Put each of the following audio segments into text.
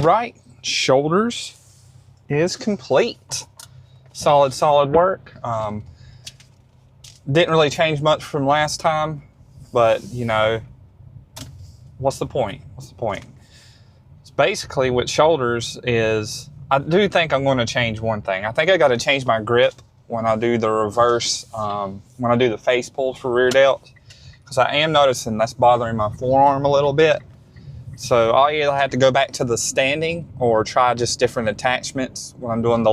right, shoulders is complete. Solid work. Didn't really change much from last time, but you know, what's the point? What's the point? It's basically with shoulders is, I do think I'm going to change one thing. I think I got to change my grip when I do the reverse, when I do the face pulls for rear delt, because I am noticing that's bothering my forearm a little bit. So I'll either have to go back to the standing or try just different attachments when I'm doing the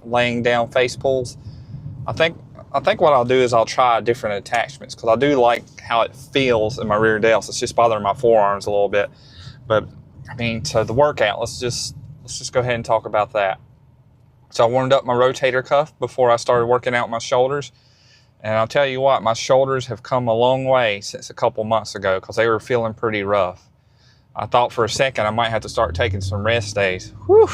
laying down face pulls. I think what I'll do is I'll try different attachments, because I do like how it feels in my rear delts. It's just bothering my forearms a little bit. But I mean, so the workout, let's just go ahead and talk about that. So I warmed up my rotator cuff before I started working out my shoulders. And I'll tell you what, my shoulders have come a long way since a couple months ago, because they were feeling pretty rough. I thought for a second I might have to start taking some rest days. Whew!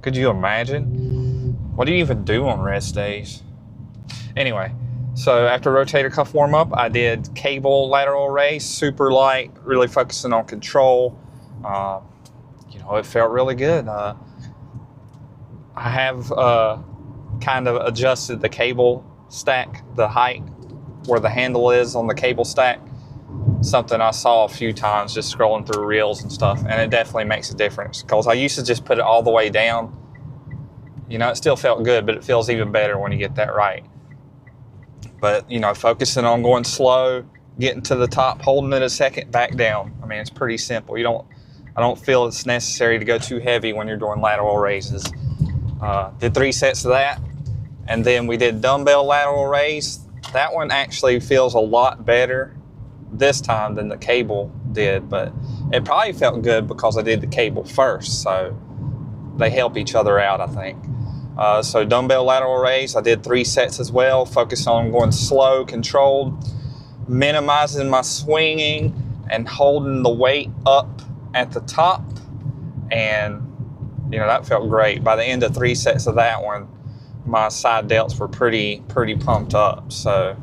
Could you imagine? What do you even do on rest days? Anyway, so after rotator cuff warm up, I did cable lateral raise, super light, really focusing on control. You know, it felt really good. I have kind of adjusted the cable stack, the height where the handle is on the cable stack. Something I saw a few times just scrolling through reels and stuff, and it definitely makes a difference, because I used to just put it all the way down. You know, it still felt good, but it feels even better when you get that right. But, you know, focusing on going slow, getting to the top, holding it a second, back down. I mean, it's pretty simple. I don't feel it's necessary to go too heavy when you're doing lateral raises. Did 3 sets of that, and then we did dumbbell lateral raise. That one actually feels a lot better this time than the cable did, but it probably felt good because I did the cable first, so they help each other out, I think. So dumbbell lateral raise, I did 3 sets as well, focused on going slow, controlled, minimizing my swinging and holding the weight up at the top, and you know, that felt great. By the end of 3 sets of that one, my side delts were pretty pumped up, so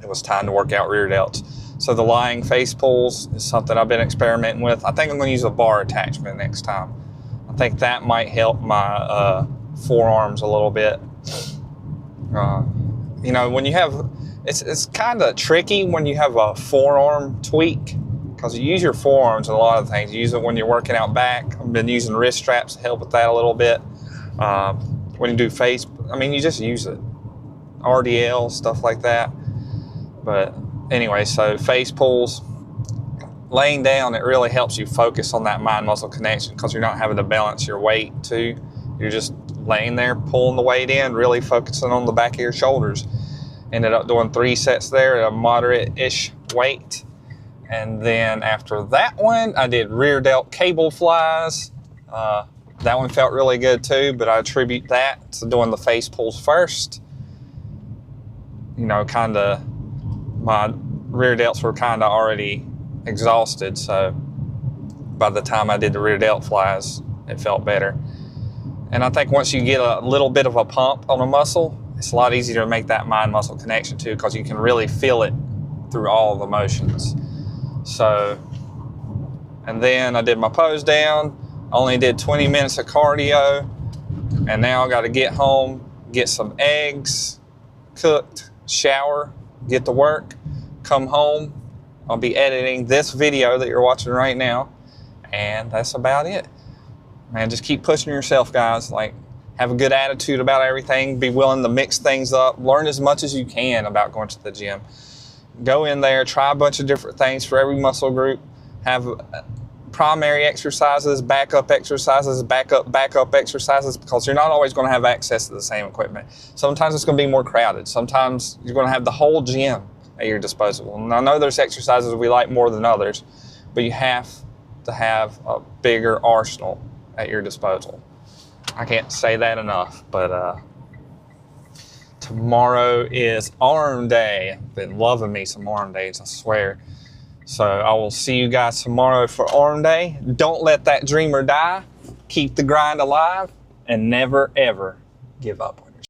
it was time to work out rear delts. So the lying face pulls is something I've been experimenting with. I think I'm going to use a bar attachment next time. I think that might help my forearms a little bit. You know, when you have, it's kind of tricky when you have a forearm tweak, because you use your forearms in a lot of things. You use it when you're working out back. I've been using wrist straps to help with that a little bit. When you do face, I mean, you just use it. RDL, stuff like that. But anyway, so face pulls, laying down, it really helps you focus on that mind-muscle connection, because you're not having to balance your weight too. You're just laying there, pulling the weight in, really focusing on the back of your shoulders. Ended up doing 3 sets there at a moderate-ish weight. And then after that one, I did rear delt cable flies. That one felt really good too, but I attribute that to doing the face pulls first. You know, kind of, my rear delts were kind of already exhausted, so by the time I did the rear delt flies, it felt better. And I think once you get a little bit of a pump on a muscle, it's a lot easier to make that mind-muscle connection too, because you can really feel it through all the motions. So, and then I did my pose down, only did 20 minutes of cardio, and now I got to get home, get some eggs cooked, shower, get to work, come home. I'll be editing this video that you're watching right now, and that's about it. Man, just keep pushing yourself, guys. Like, have a good attitude about everything, be willing to mix things up, learn as much as you can about going to the gym. Go in there, try a bunch of different things for every muscle group, have primary exercises, backup exercises, backup exercises, because you're not always going to have access to the same equipment. Sometimes it's going to be more crowded. Sometimes you're going to have the whole gym at your disposal. And I know there's exercises we like more than others, but you have to have a bigger arsenal at your disposal. I can't say that enough, but tomorrow is arm day. I've been loving me some arm days, I swear. So I will see you guys tomorrow for arm day. Don't let that dreamer die. Keep the grind alive, and never ever give up.